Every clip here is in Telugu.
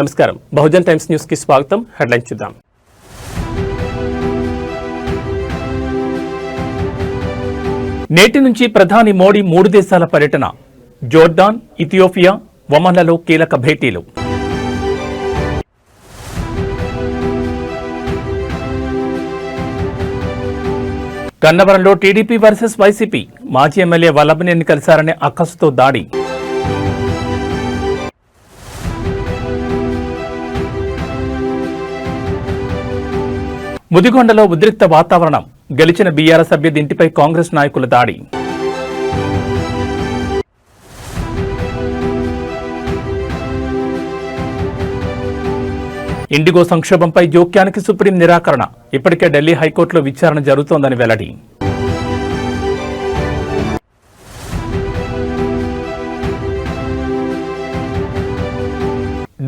నమస్కారం బహుజన్ టైమ్స్ న్యూస్ కి స్వాగతం. హెడ్లైన్స్ చూద్దాం. నేటి నుంచి ప్రధాని మోడీ 3 దేశాల పర్యటన. జోర్డాన్, ఇథియోపియా, ఒమన్లలో కీలక భేటీలు. గన్నవరంలో టీడీపీ వర్సెస్ వైసీపీ. మాజీ ఎమ్మెల్యే వల్లభనేని కలిశారనే అక్కసుతో దాడి. ముదిగొండలో ఉద్రిక్త వాతావరణం. గెలిచిన బీఆర్ఎస్ అభ్యర్థి ఇంటిపై కాంగ్రెస్ నాయకుల దాడి. ఇండిగో సంక్షోభంపై జోక్యానికి సుప్రీం నిరాకరణ. ఇప్పటికే ఢిల్లీ హైకోర్టులో విచారణ జరుగుతోందని వెల్లడి.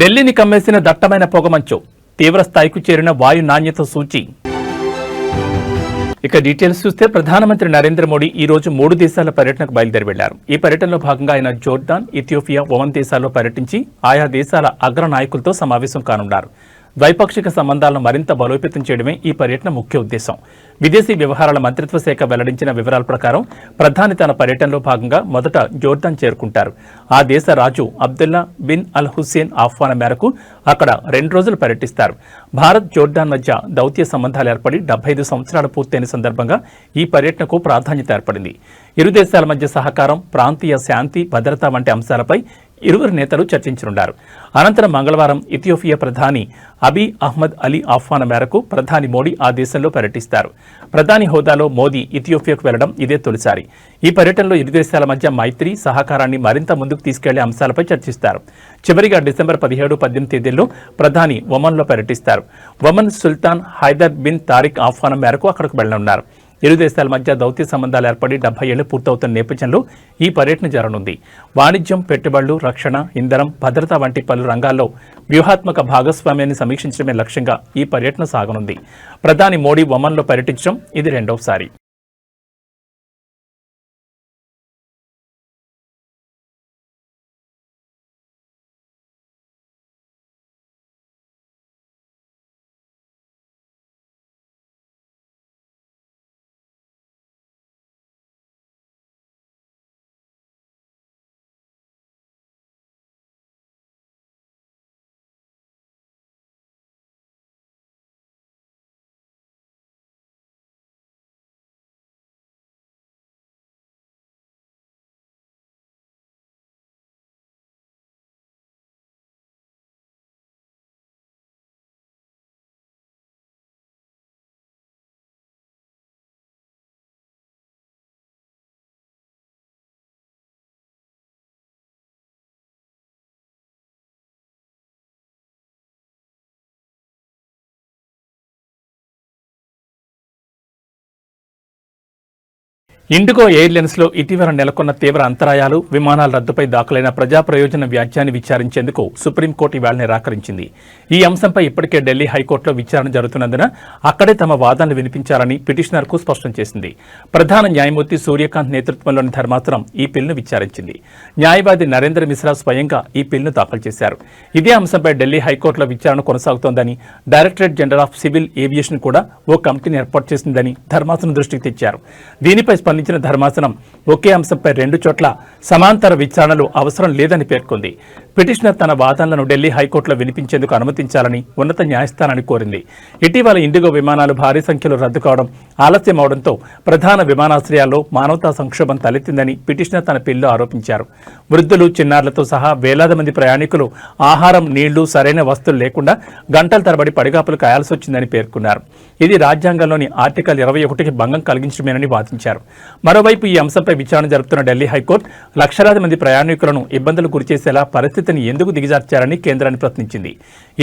ఢిల్లీని కమ్మేసిన దట్టమైన పొగమంచు. తీవ్ర స్థాయికి చేరిన వాయు నాణ్యత సూచి. ఇక డీటెయిల్స్ చూస్తే ప్రధానమంత్రి నరేంద్ర మోడీ ఈ రోజు 3 దేశాల పర్యటనకు బయలుదేరి వెళ్లారు. ఈ పర్యటనలో భాగంగా ఆయన జోర్డాన్, ఇథియోపియా, ఒమన్ దేశాల్లో పర్యటించి ఆయా దేశాల అగ్ర నాయకులతో సమావేశం కానున్నారు. ద్వైపాక్షిక సంబంధాలను మరింత బలోపేతం చేయడమే ఈ పర్యటన ముఖ్య ఉద్దేశం. విదేశీ వ్యవహారాల మంత్రిత్వ శాఖ వెల్లడించిన వివరాల ప్రకారం ప్రధాని తన పర్యటనలో భాగంగా మొదట జోర్డాన్ చేరుకుంటారు. ఆ దేశ రాజు అబ్దుల్లా బిన్ అల్ హుస్సేన్ ఆహ్వానం మేరకు అక్కడ 2 రోజులు పర్యటిస్తారు. భారత్, జోర్డాన్ మధ్య దౌత్య సంబంధాలు ఏర్పడి 75 సంవత్సరాలు పూర్తయిన సందర్భంగా ఈ పర్యటనకు ప్రాధాన్యత ఏర్పడింది. ఇరు దేశాల మధ్య సహకారం, ప్రాంతీయ శాంతి, భద్రత వంటి అంశాలపై ఇరువురు నేతలు చర్చించనున్నారు. అనంతరం మంగళవారం ఇథియోపియా ప్రధాని అబీ అహ్మద్ అలీ ఆహ్వానం మేరకు ప్రధాని మోడీ ఆ దేశంలో పర్యటిస్తారు. ప్రధాని హోదాలో మోదీ ఇథియోపియాకు వెళ్లడం ఇదే తొలిసారి. ఈ పర్యటనలో ఇరు దేశాల మధ్య మైత్రి, సహకారాన్ని మరింత ముందుకు తీసుకెళ్లే అంశాలపై చర్చిస్తారు. చివరిగా డిసెంబర్ 17, 18 తేదీల్లో ప్రధాని ఒమన్లో పర్యటిస్తారు. ఒమన్ సుల్తాన్ హైదర్ బిన్ తారిక్ ఆహ్వానం మేరకు అక్కడికి వెళ్లనున్నారు. ఇరు దేశాల మధ్య దౌత్య సంబంధాలు ఏర్పడి 70 ఏళ్లు పూర్తవుతున్న నేపథ్యంలో ఈ పర్యటన జరగనుంది. వాణిజ్యం, పెట్టుబడులు, రక్షణ, ఇంధనం, భద్రత వంటి పలు రంగాల్లో వ్యూహాత్మక భాగస్వామ్యాన్ని సమీక్షించడమే లక్ష్యంగా ఈ పర్యటన సాగనుంది. ప్రధాని మోడీ ఒమన్లో పర్యటించడం ఇది 2వసారి. ఇండిగో ఎయిర్లైన్స్ లో ఇటీవల నెలకొన్న తీవ్ర అంతరాయాలు, విమానాల రద్దుపై దాఖలైన ప్రజా ప్రయోజన వ్యాజ్యాన్ని విచారించేందుకు సుప్రీంకోర్టు ఇవాళ నిరాకరించింది. ఈ అంశంపై ఇప్పటికే ఢిల్లీ హైకోర్టులో విచారణ జరుగుతున్నందున అక్కడే తమ వాదనలు వినిపించాలని పిటిషనర్కు స్పష్టం చేసింది. ప్రధాన న్యాయమూర్తి సూర్యకాంత్ నేతృత్వంలోని ధర్మాసనం ఈ పిల్ను విచారించింది. న్యాయవాది నరేంద్ర మిశ్రా స్వయంగా ఈ పిల్ను దాఖలు చేశారు. ఇదే అంశంపై ఢిల్లీ హైకోర్టులో విచారణ కొనసాగుతోందని, directorate general of civil aviation కూడా ఓ కమిటీని ఏర్పాటు చేసిందని ధర్మాసనం దృష్టికి తెచ్చారు. దీనిపై స్పందించిన ధర్మాసనం ఒకే అంశంపై 2 చోట్ల సమాంతర విచారణలు అవసరం లేదని పేర్కొంది. పిటిషనర్ తన వాదనలను ఢిల్లీ హైకోర్టులో వినిపించేందుకు అనుమతించాలని ఉన్నత న్యాయస్థానాన్ని కోరింది. ఇటీవల ఇండిగో విమానాలు భారీ సంఖ్యలో రద్దు కావడం, ఆలస్యం అవడంతో ప్రధాన విమానాశ్రయాల్లో మానవతా సంక్షోభం తలెత్తిందని పిటిషనర్ తన పిల్లో ఆరోపించారు. వృద్ధులు, చిన్నారులతో సహా వేలాది మంది ప్రయాణికులు ఆహారం, నీళ్లు, సరైన వస్తువులు లేకుండా గంటల తరబడి పడిగాపులు కాయాల్సి వచ్చిందని పేర్కొన్నారు. ఇది రాజ్యాంగంలోని ఆర్టికల్ 21కి భంగం కలిగించడమేనని వాదించారు. మరోవైపు ఈ అంశంపై విచారణ జరుపుతున్న ఢిల్లీ హైకోర్టు లక్షలాది మంది ప్రయాణికులను ఇబ్బందులు గురిచేసేలా పరిస్థితిని ఎందుకు దిగజార్చారని కేంద్రాన్ని ప్రశ్నించింది.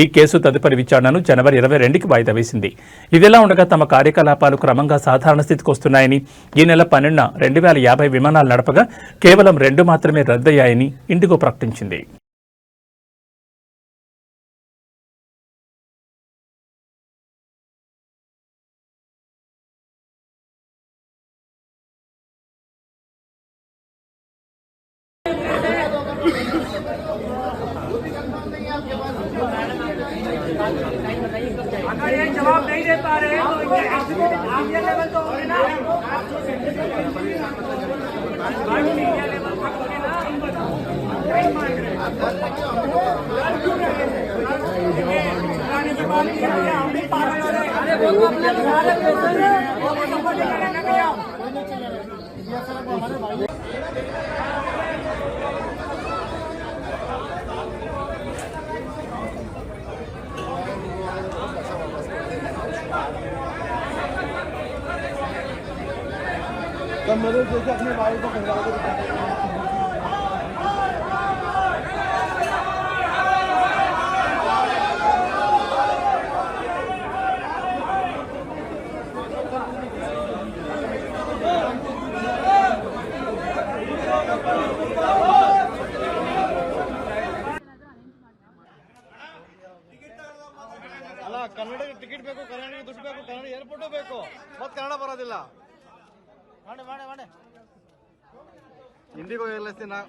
ఈ కేసు తదుపరి విచారణను జనవరి 22కి వాయిదా వేసింది. ఇదిలా ఉండగా తమ కార్యకలాపాలు క్రమంగా సాధారణ స్థితికి వస్తున్నాయని, ఈ నెల 12న 2050 విమానాలు నడపగా కేవలం 2 మాత్రమే రద్దయ్యాయని ఇండిగో ప్రకటించింది. अगर ये जवाब नहीं दे पा रहे तो इंडिया लेवल तो होंगे ना, इंडिया लेवल तक होंगे ना। हम भी पागल हो रहे हैं। अरे वो अपने सारे प्रेशर है, वो सपोर्ट करने भैया। कम मदद जैसे अपने भाई को पंजाब को ಅಲ್ಲ ಕನ್ನಡಕ್ಕೆ ಟಿಕೆಟ್ ಬೇಕು, ಕನ್ನಡಿಗೆ ದುಡ್ಡು ಬೇಕು, ಕನ್ನಡ ಏರ್ಪೋರ್ಟ್ ಬೇಕು, ಮತ್ತೆ ಕನ್ನಡ ಬರೋದಿಲ್ಲ. ಮಾಡಿ ಮಾಡಿ ಮಾಡಿ ఇండిగో ఎయిర్లైన్స్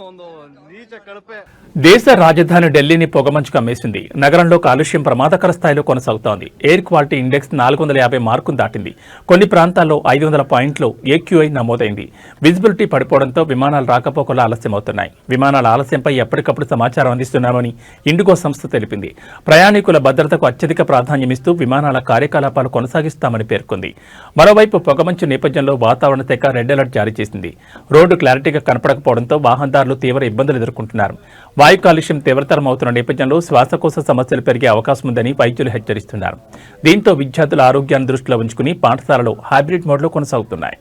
ಒಂದು నీచ కడపే. దేశ రాజధాని ఢిల్లీని పొగమంచు కమ్మేసింది. నగరంలో కాలుష్యం ప్రమాదకర స్థాయిలో కొనసాగుతోంది. ఎయిర్ క్వాలిటీ ఇండెక్స్ 450 మార్కును దాటింది. కొన్ని ప్రాంతాల్లో 500 పాయింట్లు AQI నమోదైంది. విజిబిలిటీ పడిపోవడంతో విమానాలు రాకపోకలు ఆలస్యమవుతున్నాయి. విమానాల ఆలస్యంపై ఎప్పటికప్పుడు సమాచారం అందిస్తున్నామని ఇండిగో సంస్థ తెలిపింది. ప్రయాణికుల భద్రతకు అత్యధిక ప్రాధాన్యమిస్తూ విమానాల కార్యకలాపాలు కొనసాగిస్తామని పేర్కొంది. మరోవైపు పొగమంచు నేపథ్యంలో వాతావరణ శాఖ రెడ్ అలర్ట్ జారీ చేసింది. రోడ్డు క్లారిటీగా కనపడకపోవడంతో వాహనదారులు తీవ్ర ఇబ్బందులు ఎదుర్కొంటున్నారు. వాయు కాలుష్యం తీవ్రతరం అవుతున్న నేపథ్యంలో శ్వాసకోశ సమస్యలు పెరిగే అవకాశం ఉందని వైద్యులు హెచ్చరిస్తున్నారు. దీంతో విద్యార్థుల ఆరోగ్యాన్ని దృష్టిలో ఉంచుకుని పాఠశాలలు హైబ్రిడ్ మోడ్లో కొనసాగుతున్నాయి.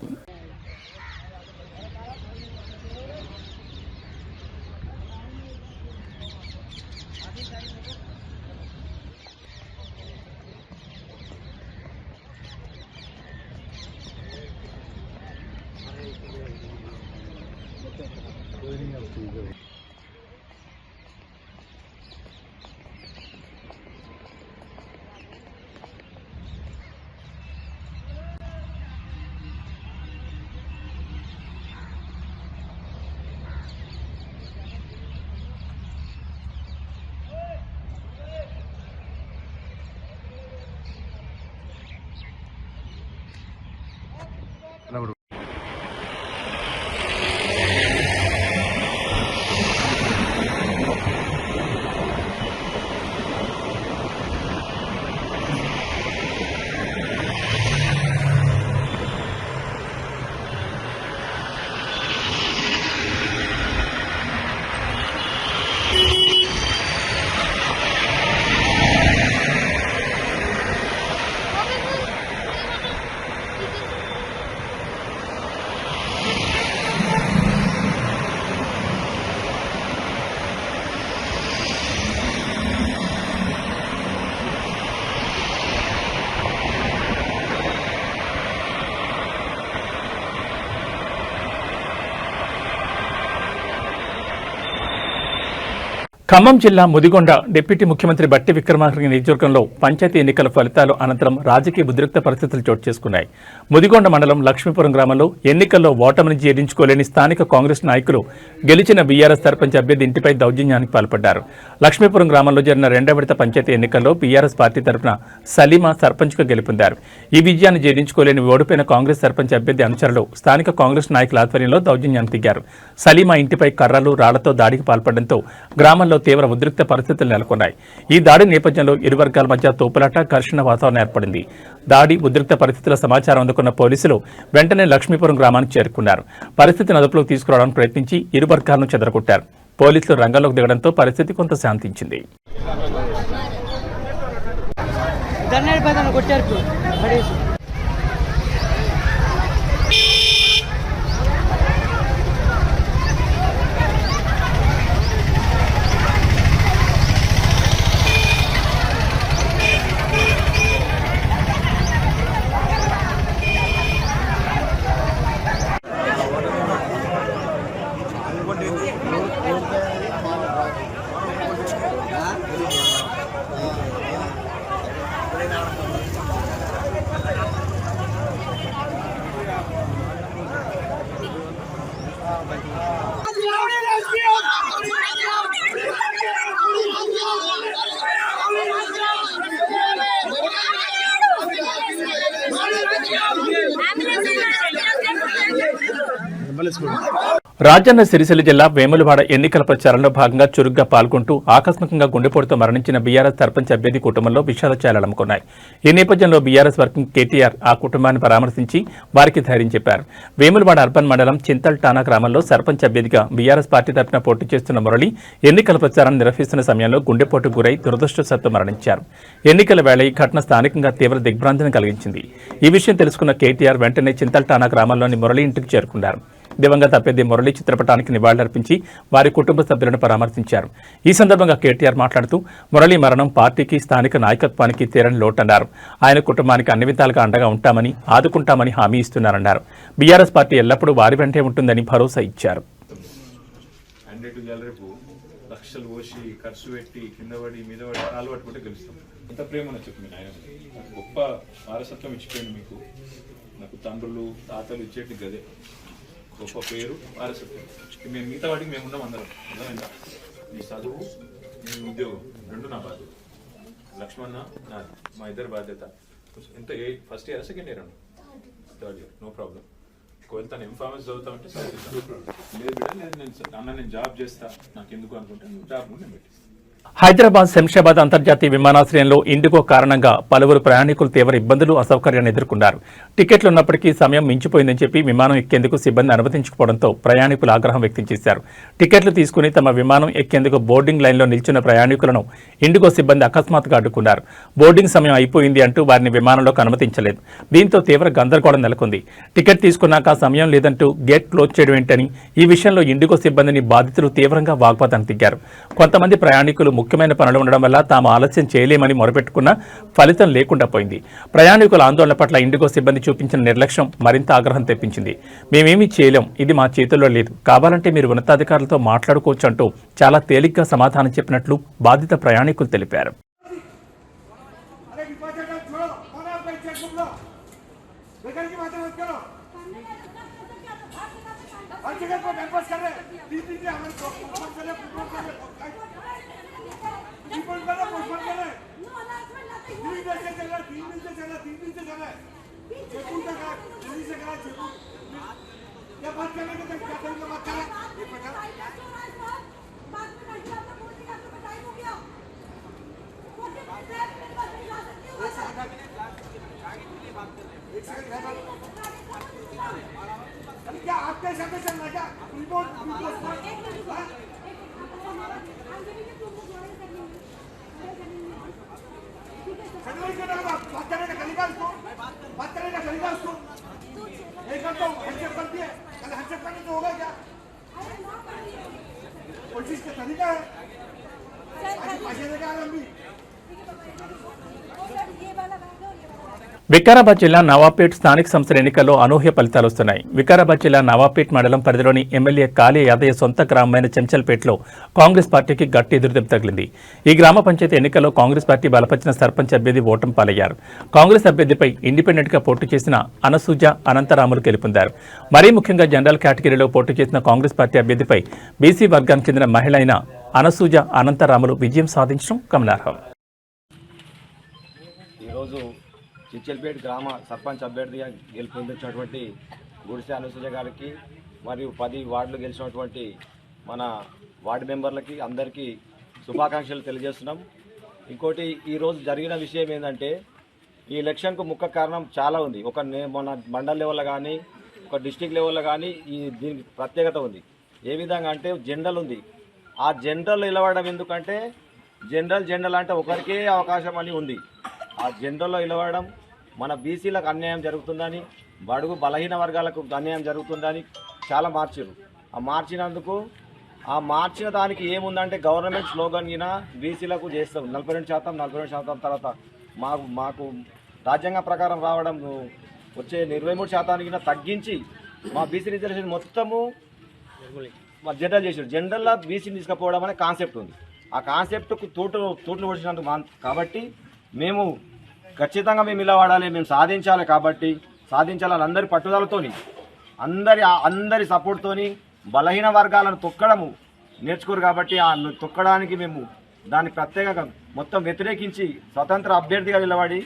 ఖమ్మం జిల్లా ముదిగొండ డిప్యూటీ ముఖ్యమంత్రి బట్టి విక్రమార్క నియోజకవర్గంలో పంచాయతీ ఎన్నికల ఫలితాలు అనంతరం రాజకీయ ఉద్రిక్త పరిస్థితులు చోటు చేసుకున్నాయి. ముదిగొండ మండలం లక్ష్మీపురం గ్రామంలో ఎన్నికల్లో ఓటమిని జీర్ణించుకోలేని స్థానిక కాంగ్రెస్ నాయకులు గెలిచిన బీఆర్ఎస్ సర్పంచ్ అభ్యర్థి ఇంటిపై దౌర్జన్యానికి పాల్పడ్డారు. లక్ష్మీపురం గ్రామంలో జరిగిన 2వ విడత పంచాయతీ ఎన్నికల్లో బీఆర్ఎస్ పార్టీ తరఫున సలీమా సర్పంచ్గా గెలుపొందారు. ఈ విజయాన్ని జీర్ణించుకోలేని ఓడిపోయిన కాంగ్రెస్ సర్పంచ్ అభ్యర్థి అనుచరులు స్థానిక కాంగ్రెస్ నాయకుల ఆధ్వర్యంలో దౌర్జన్యానికి దిగారు. సలీమా ఇంటిపై కర్రలు రాళ్లతో దాడికి పాల్పడడంతో గ్రామంలో తీవ్ర ఉద్రిక్త పరిస్థితులు నెలకొన్నాయి. ఈ దాడి నేపథ్యంలో ఇరు వర్గాల మధ్య తోపులాట, ఘర్షణ వాతావరణం ఏర్పడింది. దాడి ఉద్రిక్త పరిస్థితుల సమాచారం అందుకున్న పోలీసులు వెంటనే లక్ష్మీపురం గ్రామానికి చేరుకున్నారు. పరిస్థితిని అదుపులోకి తీసుకురావడానికి ప్రయత్నించి ఇరు వర్గాలను చెదరగొట్టారు. పోలీసులు రంగంలోకి దిగడంతో పరిస్థితి కొంత శాంతించింది. రాజన్న సిరిసిల్ల జిల్లా వేములవాడ ఎన్నికల ప్రచారంలో భాగంగా చురుగ్గా పాల్గొంటూ ఆకస్మికంగా గుండెపోటుతో మరణించిన బీఆర్ఎస్ సర్పంచ్ అభ్యర్థి కుటుంబంలో విషాద ఛాయలమ్ముకున్నాయి. ఈ నేపథ్యంలో బీఆర్ఎస్ వర్కింగ్ కేటీఆర్ ఆ కుటుంబాన్ని పరామర్శించి వారికి ధైర్యం చెప్పారు. వేములవాడ అర్బన్ మండలం చింతల్టానా గ్రామంలో సర్పంచ్ అభ్యర్థిగా బీఆర్ఎస్ పార్టీ తరఫున పోటీ చేస్తున్న మురళి ఎన్నికల ప్రచారాన్ని నిర్వహిస్తున్న సమయంలో గుండెపోటు గురై దురదృష్టవశాత్తు మరణించారు. ఎన్నికల వేళ ఈ ఘటన స్థానికంగా తీవ్ర దిగ్భ్రాంతిని కలిగించింది. ఈ విషయం తెలుసుకున్న కేటీఆర్ వెంటనే చింతల్టానా గ్రామంలోని మురళి ఇంటికి చేరుకున్నారు. దివంగత అభ్యర్థి మురళి చిత్రపటానికి నివాళులర్పించి వారి కుటుంబ సభ్యులను పరామర్శించారు. ఈ సందర్భంగా కేటీఆర్ మాట్లాడుతూ మురళి మరణం పార్టీకి స్థానిక నాయకత్వానికి తీరని లోటన్నారు. ఆయన కుటుంబానికి అన్ని విధాలుగా అండగా ఉంటామని ఆదుకుంటామని హామీ ఇస్తున్నారన్నారు. బీఆర్ఎస్ పార్టీ ఎల్లప్పుడూ వారి వెంటే ఉంటుందని భరోసా ఇచ్చారు. లక్షలు పోసి ఖర్చు పెట్టి కింద పడి మీద పడి కాలు పట్టుకుంటే గెలుస్తాం. ఎంత ప్రేమని చెప్పి మీ నాయన నాకు గొప్ప వారసత్వం ఇచ్చిపోయింది. మీకు నాకు తండ్రులు తాతలు ఇచ్చేటి గదే గొప్ప పేరు వారసత్వం. మేము మిగతా వాటికి మేము ఉన్నాం అందరం. నీ చదువు నీ ఉద్యోగం రెండు నా బాధ్యత. లక్ష్మణ నాది మా ఇద్దరు బాధ్యత. ఎంత first year second year third year no problem. ఒకవేళ తను ఇన్ఫార్మెన్స్ చదువుతామంటే చదువుతాను. లేదు బిడ్డ లేదు నేను జాబ్ చేస్తా నాకు ఎందుకు అనుకుంటే జాబ్ నేను పెట్టిస్తాను. హైదరాబాద్ శంషాబాద్ అంతర్జాతీయ విమానాశ్రయంలో ఇండిగో కారణంగా పలువురు ప్రయాణికులు తీవ్ర ఇబ్బందులు అసౌకర్యాన్ని ఎదుర్కొన్నారు. టికెట్లు ఉన్నప్పటికీ సమయం మించిపోయిందని చెప్పి విమానం ఎక్కేందుకు సిబ్బంది అనుమతించకపోవడంతో ప్రయాణికులు ఆగ్రహం వ్యక్తం చేశారు. టికెట్లు తీసుకుని తమ విమానం ఎక్కేందుకు బోర్డింగ్ లైన్లో నిల్చున్న ప్రయాణికులను ఇండిగో సిబ్బంది అకస్మాత్తుగా అడ్డుకున్నారు. బోర్డింగ్ సమయం అయిపోయింది అంటూ వారిని విమానంలోకి అనుమతించలేదు. దీంతో తీవ్ర గందరగోళం నెలకొంది. టికెట్ తీసుకున్నాక సమయం లేదంటూ గేట్ క్లోజ్ చేయడం ఏంటని ఈ విషయంలో ఇండిగో సిబ్బందిని బాధితులు తీవ్రంగా వాగ్వాదానికి దిగారు. కొంతమంది ప్రయాణికులు ముఖ్యమైన పనులు ఉండడం వల్ల తాము ఆలస్యం చేయలేమని మొరపెట్టుకున్నా ఫలితం లేకుండా పోయింది. ప్రయాణికుల ఆందోళన పట్ల ఇండిగో సిబ్బంది చూపించిన నిర్లక్ష్యం మరింత ఆగ్రహం తెప్పించింది. మేమేమీ చేయలేం, ఇది మా చేతుల్లో లేదు, కావాలంటే మీరు ఉన్నతాధికారులతో మాట్లాడుకోవచ్చు అంటూ చాలా తేలిగ్గా సమాధానం చెప్పినట్లు బాధిత ప్రయాణికులు తెలిపారు. వికారాబాద్ జిల్లా నవాపేట్ స్థానిక సంస్థల ఎన్నికల్లో అనూహ్య ఫలితాలు వస్తున్నాయి. వికారాబాద్ జిల్లా నవాపేట్ మండలం పరిధిలోని ఎమ్మెల్యే కాళీ యాదయ్య సొంత గ్రామమైన చెంచల్పేటలో కాంగ్రెస్ పార్టీకి గట్టి ఎదురుదెబ్బ తగిలింది. ఈ గ్రామ పంచాయతీ ఎన్నికల్లో కాంగ్రెస్ పార్టీ బలపరిచిన సర్పంచ్ అభ్యర్థి ఓటమి పాలయ్యారు. కాంగ్రెస్ అభ్యర్థిపై ఇండిపెండెంట్ గా పోటీ చేసిన అనసూజ అనంతరాములు గెలుపొందారు. మరీ ముఖ్యంగా జనరల్ కేటగిరీలో పోటీ చేసిన కాంగ్రెస్ పార్టీ అభ్యర్థిపై బీసీ వర్గానికి చెందిన మహిళ అయిన అనసూజ అనంతరాములు విజయం సాధించడం గమనార్హం. చిచ్చల్పేట గ్రామ సర్పంచ్ అభ్యర్థిగా గెలుపొందించినటువంటి గుడిసె అనసూయ గారికి మరియు 10 వార్డులు గెలిచినటువంటి మన వార్డు మెంబర్లకి అందరికీ శుభాకాంక్షలు తెలియజేస్తున్నాం. ఇంకోటి ఈరోజు జరిగిన విషయం ఏంటంటే ఈ ఎలక్షన్కు ముఖ్య కారణం చాలా ఉంది. మన మండల్ లెవెల్లో కానీ ఒక డిస్టిక్ లెవెల్లో కానీ దీనికి ప్రత్యేకత ఉంది. ఏ విధంగా అంటే జనరల్ ఉంది. ఆ జనరల్ నిలవడం ఎందుకంటే జనరల్ అంటే ఒకరికే అవకాశం అని ఉంది. ఆ జనరల్లో నిలవడం మన బీసీలకు అన్యాయం జరుగుతుందని, బడుగు బలహీన వర్గాలకు అన్యాయం జరుగుతుందని చాలా మార్చారు. ఆ మార్చిన దానికి ఏముందంటే గవర్నమెంట్ స్లోగన్ గిన బీసీలకు చేస్తాం 42% తర్వాత మాకు రాజ్యాంగ ప్రకారం రావడం వచ్చే 23% తగ్గించి మా బీసీ రిజర్వేషన్ మొత్తము జనరల్ చేశారు. జనరల్లో బీసీని తీసుకుపోవడం అనే కాన్సెప్ట్ ఉంది. ఆ కాన్సెప్ట్కు తూట్లు వచ్చినందుకు కాబట్టి మేము ఖచ్చితంగా మేము ఇలా వాడాలి, మేము సాధించాలి. కాబట్టి సాధించాలని అందరి పట్టుదలతోని అందరి సపోర్ట్తోని బలహీన వర్గాలను తొక్కడము నేర్చుకోరు. కాబట్టి ఆ తొక్కడానికి మేము దాన్ని ప్రత్యేకంగా మొత్తం వ్యతిరేకించి స్వతంత్ర అభ్యర్థిగా నిలబడి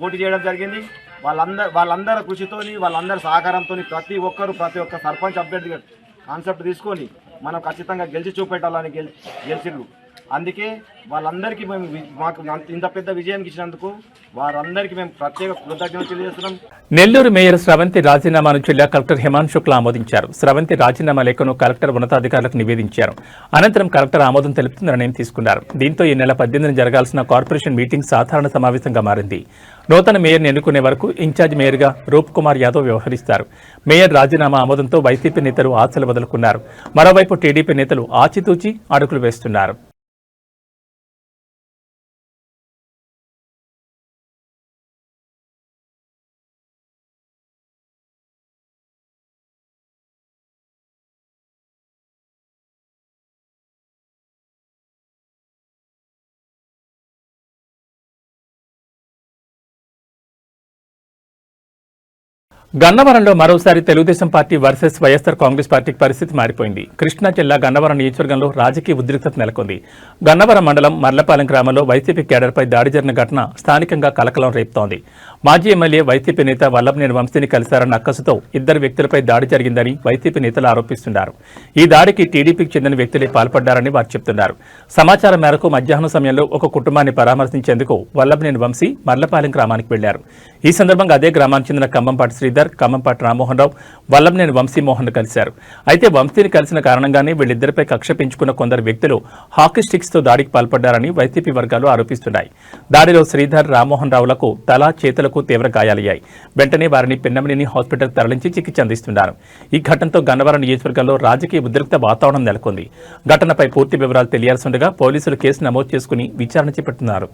పోటీ చేయడం జరిగింది. వాళ్ళందరి కృషితోని వాళ్ళందరి సహకారంతో ప్రతి ఒక్క సర్పంచ్ అభ్యర్థిగా కాన్సెప్ట్ తీసుకొని మనం ఖచ్చితంగా గెలిచి చూపెట్టాలని గెలిచిర్రు. అందుకే వాళ్ళందరికీ మాకు ఇంత పెద్ద విజయానికి ఇచ్చినందుకు వారందరికీ మేము ప్రత్యేక కృతజ్ఞతలు తెలియజేస్తున్నాం. నెల్లూరు మేయర్ స్రవంతి రాజీనామాను జిల్లా కలెక్టర్ హిమాంశు శుక్లా ఆమోదించారు. స్రవంతి రాజీనామా లేఖను కలెక్టర్ ఉన్నతాధికారులకు నివేదించారు. అనంతరం కలెక్టర్ ఆమోదం తెలుపుతూ నిర్ణయం తీసుకున్నారు. దీంతో ఈ నెల 18న జరగాల్సిన కార్పొరేషన్ మీటింగ్ సాధారణ సమావేశంగా మారింది. నూతన మేయర్ని ఎన్నుకునే వరకు ఇన్ఛార్జ్ మేయర్గా రూప్ కుమార్ యాదవ్ వ్యవహరిస్తారు. మేయర్ రాజీనామా ఆమోదంతో వైసీపీ నేతలు ఆశలు వదులుకున్నారు. మరోవైపు టీడీపీ నేతలు ఆచితూచి అడుగులు వేస్తున్నారు. గన్నవరంలో మరోసారి తెలుగుదేశం పార్టీ వర్సెస్ వైఎస్సార్ కాంగ్రెస్ పార్టీకి పరిస్థితి మారిపోయింది. కృష్ణా జిల్లా గన్నవరం నియోజకవర్గంలో రాజకీయ ఉద్రిక్తత నెలకొంది. గన్నవరం మండలం మర్లపాలెం గ్రామంలో వైసీపీ కేడర్పై దాడి జరిగిన ఘటన స్థానికంగా కలకలం రేపుతోంది. మాజీ ఎమ్మెల్యే వైసీపీ నేత వల్లభనేని వంశీని కలిశారన్న అక్కసుతో ఇద్దరు వ్యక్తులపై దాడి జరిగిందని వైసీపీ నేతలు ఆరోపిస్తున్నారు. ఈ దాడికి టీడీపీకి చెందిన వ్యక్తులే పాల్పడ్డారని వారు చెబుతున్నారు. సమాచారం మేరకు మధ్యాహ్నం సమయంలో ఒక కుటుంబాన్ని పరామర్శించేందుకు వల్లభనేని వంశీ మర్లపాలెం గ్రామానికి వెళ్లారు. ఈ సందర్భంగా అదే గ్రామానికి చెందిన ఖమ్మంపాటి శ్రీధర్, ఖమ్మంపాటి రామ్మోహన్ రావు వల్లభనేని వంశీమోహన్ కలిశారు. అయితే వంశీని కలిసిన కారణంగానే వీళ్ళిద్దరిపై కక్ష పెంచుకున్న కొందరు వ్యక్తులు హాకీ స్టిక్స్ తో దాడికి పాల్పడ్డారని వైసీపీ వర్గాలు ఆరోపిస్తున్నాయి. దాడిలో శ్రీధర్, రామ్మోహన్ రావులకు తల, చేతులకు తీవ్ర గాయాలయ్యాయి. వెంటనే వారిని పిన్నమనేని హాస్పిటల్ తరలించి చికిత్స అందిస్తున్నారు. ఈ ఘటనతో గన్నవరం నియోజకవర్గంలో రాజకీయ ఉద్రిక్త వాతావరణం నెలకొంది. ఘటనపై పూర్తి వివరాలు తెలియాల్సిండగా పోలీసులు కేసు నమోదు చేసుకుని విచారణ చేపడుతున్నారు.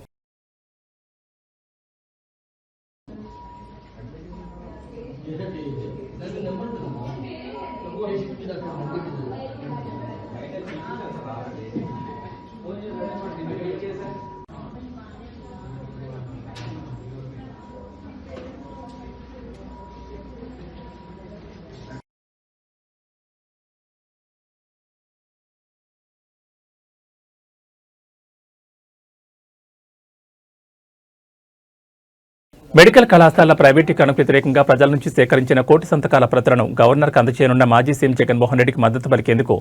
మెడికల్ కళాశాల ప్రైవేటీకరణకు వ్యతిరేకంగా ప్రజల నుంచి సేకరించిన కోటి సంతకాల ప్రతులను గవర్నర్కు అందజేయనున్న మాజీ సీఎం జగన్మోహన్ రెడ్డికి మద్దతు పలికేందుకు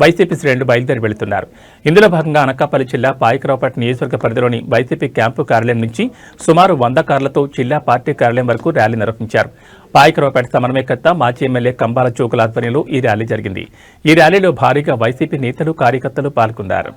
వైసీపీ శ్రేణులు బయలుదేరి వెళుతున్నారు. ఇందులో భాగంగా అనకాపల్లి జిల్లా పాయకరావుపేట నియోజకవర్గ పరిధిలోని వైసీపీ క్యాంపు కార్యాలయం నుంచి సుమారు 100 కార్లతో జిల్లా పార్టీ కార్యాలయం వరకు ర్యాలీ నిర్వహించారు. పాయకరావుపేట సమన్వయకర్త మాజీ ఎమ్మెల్యే కంబాల చోకుల ఆధ్వర్యంలో ఈ ర్యాలీ జరిగింది. ఈ ర్యాలీలో భారీగా వైసీపీ నేతలు, కార్యకర్తలు పాల్గొన్నారు.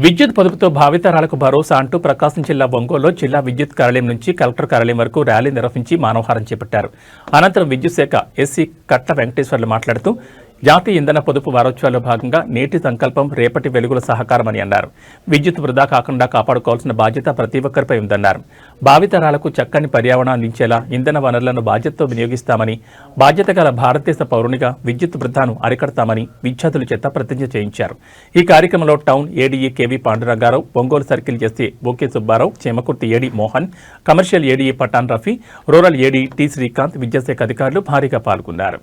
విద్యుత్ పొదుపుతో భావితరాలకు భరోసా అంటూ ప్రకాశం జిల్లా ఒంగోలులో జిల్లా విద్యుత్ కార్యాలయం నుంచి కలెక్టర్ కార్యాలయం వరకు ర్యాలీ నిర్వహించి మానవహారం చేపట్టారు. అనంతరం విద్యుత్ శాఖ ఎస్సీ కట్ట వెంకటేశ్వర్లు మాట్లాడుతూ జాతీయ ఇంధన పొదుపు వారోత్సవాల్లో భాగంగా నేటి సంకల్పం రేపటి వెలుగుల సహకారమని అన్నారు. విద్యుత్ వృధా కాకుండా కాపాడుకోవాల్సిన బాధ్యత ప్రతి ఒక్కరిపై ఉందన్నారు. భావితరాలకు చక్కని పర్యావరణం అందించేలా ఇంధన వనరులను బాధ్యతతో వినియోగిస్తామని, బాధ్యత గల భారతదేశ పౌరునిగా విద్యుత్ వృధాను అరికడతామని విద్యార్థుల చేత ప్రతిజ్ఞ చేయించారు. ఈ కార్యక్రమంలో town ADE KV Pandurangarao, Ongole circle SE OK Subbarao, Chimakurthi AD Mohan, commercial ADE Pathan Rafi, rural AD T Srikanth, విద్యాశాఖ అధికారులు భారీగా పాల్గొన్నారు.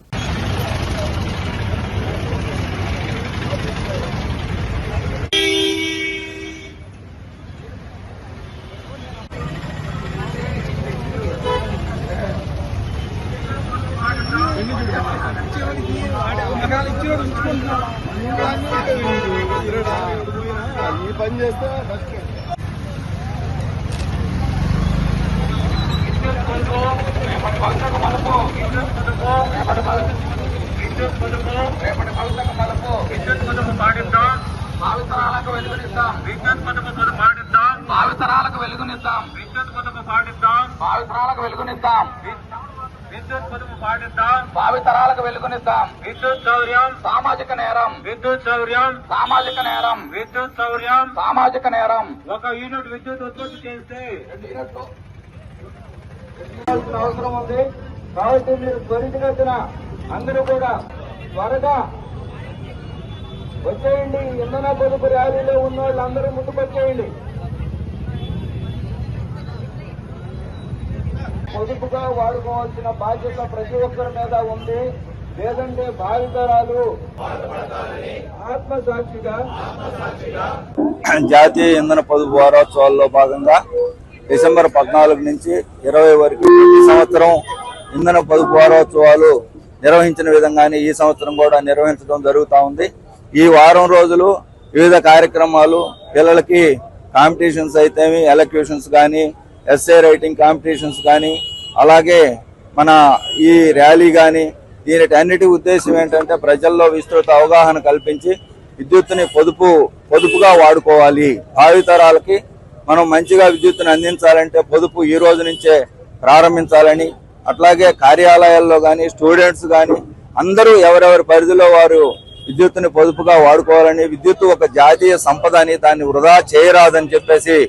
ఈ పని చేస్తే భావితరాలకు వెలుగునిద్దాం, విద్యుత్ పొదుపు పాటిద్దాం, భావితరాలకు వెలుగునిద్దాం, విద్యుత్ పొదుపు పాటిద్దాం, భావితరాలకు వెలుగునిద్దాం, విద్యుత్ పొదుపు పాటిద్దాం, భావితరాలకు వెలుగునిద్దాం. విద్యుత్ చౌర్యం సామాజిక నేరం, విద్యుత్ చౌర్యం సామాజిక నేరం, విద్యుత్ చౌర్యం సామాజిక నేరం. ఒక యూనిట్ విద్యుత్ ఉత్పత్తి చేస్తే 2 యూనిట్లు అవసరం ఉంది. కాబట్టి మీరు త్వరితగతిన అందరూ కూడా త్వరగా వచ్చేయండి. ఇంధన పొదుపు ర్యాలీలో ఉన్న వాళ్ళందరూ ముందుకొచ్చేయండి. పొదుపుగా వాడుకోవాల్సిన బాధ్యత ప్రతి ఒక్కరి మీద ఉంది. లేదంటే భావితరాలు ఆత్మసాక్షిగా జాతీయ ఇంధన పొదుపు వారోత్సవాల్లో భాగంగా డిసెంబర్ 14 నుంచి 20 వరకు ఈ సంవత్సరం ఇంధన పొదుపు వారోత్సవాలు నిర్వహించిన విధంగానే ఈ సంవత్సరం కూడా నిర్వహించడం జరుగుతూ ఉంది. ఈ వారం రోజులు వివిధ కార్యక్రమాలు, పిల్లలకి కాంపిటీషన్స్ అయితేమి, ఎలక్యూషన్స్ కానీ, ఎస్ఏ రైటింగ్ కాంపిటీషన్స్ కానీ, అలాగే మన ఈ ర్యాలీ కానీ, దీనిటన్నిటి ఉద్దేశం ఏంటంటే ప్రజల్లో విస్తృత అవగాహన కల్పించి విద్యుత్తుని పొదుపుగా వాడుకోవాలి. భావితరాలకి మనం మంచిగా విద్యుత్తుని అందించాలంటే పొదుపు ఈ రోజు నుంచే ప్రారంభించాలని, అట్లాగే కార్యాలయాల్లో కానీ, స్టూడెంట్స్ కానీ అందరూ ఎవరెవరి పరిధిలో వారు విద్యుత్తుని పొదుపుగా వాడుకోవాలని, విద్యుత్తు ఒక జాతీయ సంపద అని, దాన్ని వృధా చేయరాదని చెప్పేసి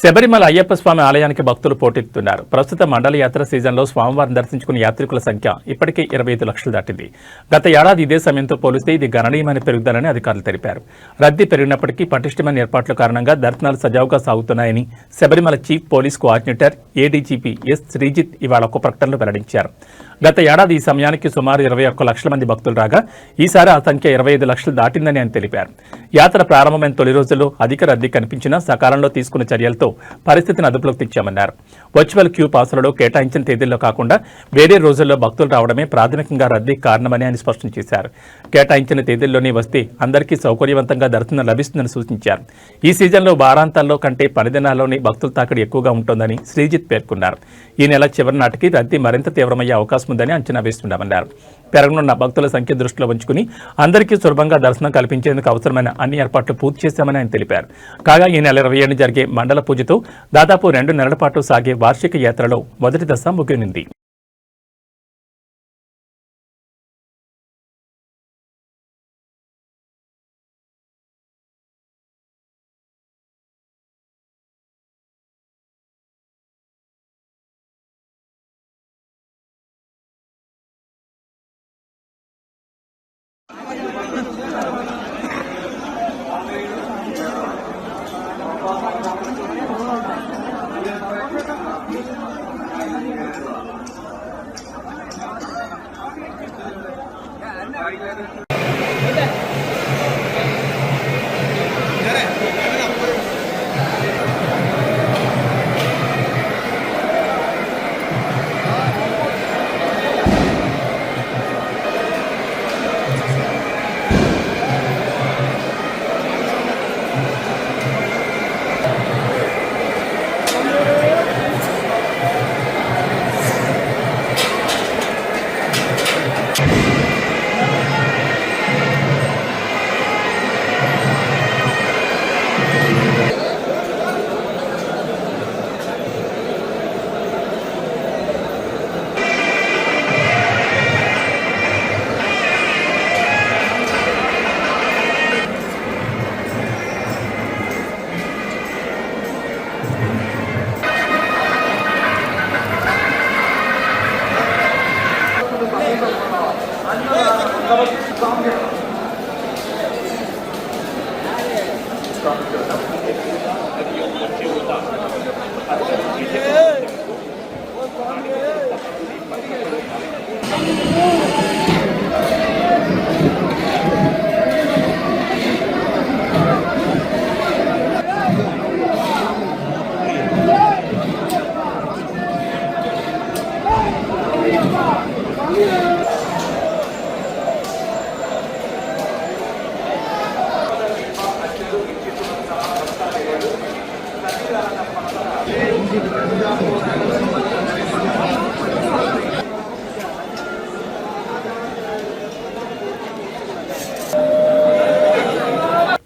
శబరిమల అయ్యప్ప స్వామి ఆలయానికి భక్తులు పోటెత్తుతున్నారు. ప్రస్తుత మండల యాత్ర సీజన్లో స్వామివారిని దర్శించుకునే యాత్రికుల సంఖ్య ఇప్పటికే 25 లక్షలు దాటింది. గత ఏడాది ఇదే సమయంతో పోలిస్తే ఇది గణనీయమైన పెరుగుదలని అధికారులు తెలిపారు. రద్దీ పెరిగినప్పటికీ పటిష్టమైన ఏర్పాట్ల కారణంగా దర్శనాలు సజావుగా సాగుతున్నాయని Sabarimala chief police coordinator ADGP S Sreejith ఇవాళ ఒక ప్రకటనలో వెల్లడించారు. గత ఏడాది ఈ సమయానికి సుమారు 21 లక్షల మంది భక్తులు రాగా ఈసారి ఆ సంఖ్య 25 లక్షలు దాటిందని ఆయన తెలిపారు. యాత్ర ప్రారంభమైన తొలి రోజుల్లో అధిక రద్దీ కనిపించినా సకాలంలో తీసుకున్న చర్యలతో పరిస్థితిని అదుపులోకి తెచ్చామన్నారు. వర్చువల్ క్యూ పాసులలో కేటాయించిన తేదీల్లో కాకుండా వేరే రోజుల్లో భక్తులు రావడమే ప్రాథమికంగా రద్దీకి కారణమని ఆయన స్పష్టం చేశారు. కేటాయించిన తేదీల్లోనే వస్తే అందరికీ సౌకర్యవంతంగా దర్శనం లభిస్తుందని సూచించారు. ఈ సీజన్లో వారాంతాల్లో కంటే 10 దినాల్లోనే భక్తుల తాకిడి ఎక్కువగా ఉంటోందని శ్రీజిత్ పేర్కొన్నారు. ఈ నెల చివరి నాటికి రద్దీ మరింత తీవ్రమయ్యే అవకాశం ఉందని అంచనా వేస్తున్నామన్నారు. పెరగనున్న భక్తుల సంఖ్య దృష్టిలో ఉంచుకుని అందరికీ సులభంగా దర్శనం కల్పించేందుకు అవసరమైన అన్ని ఏర్పాట్లు పూర్తి చేశామని ఆయన తెలిపారు. కాగా ఈ నెల 27 జరిగే మండల పూజతో దాదాపు 2 నెలల పాటు సాగే వార్షిక యాత్రలో మొదటి దశ ముగియనుంది.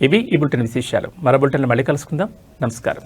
ఇవి ఈ బులెటిన్ విశేషాలు. మరో బులెటిన్లో మళ్ళీ కలుసుకుందాం. నమస్కారం.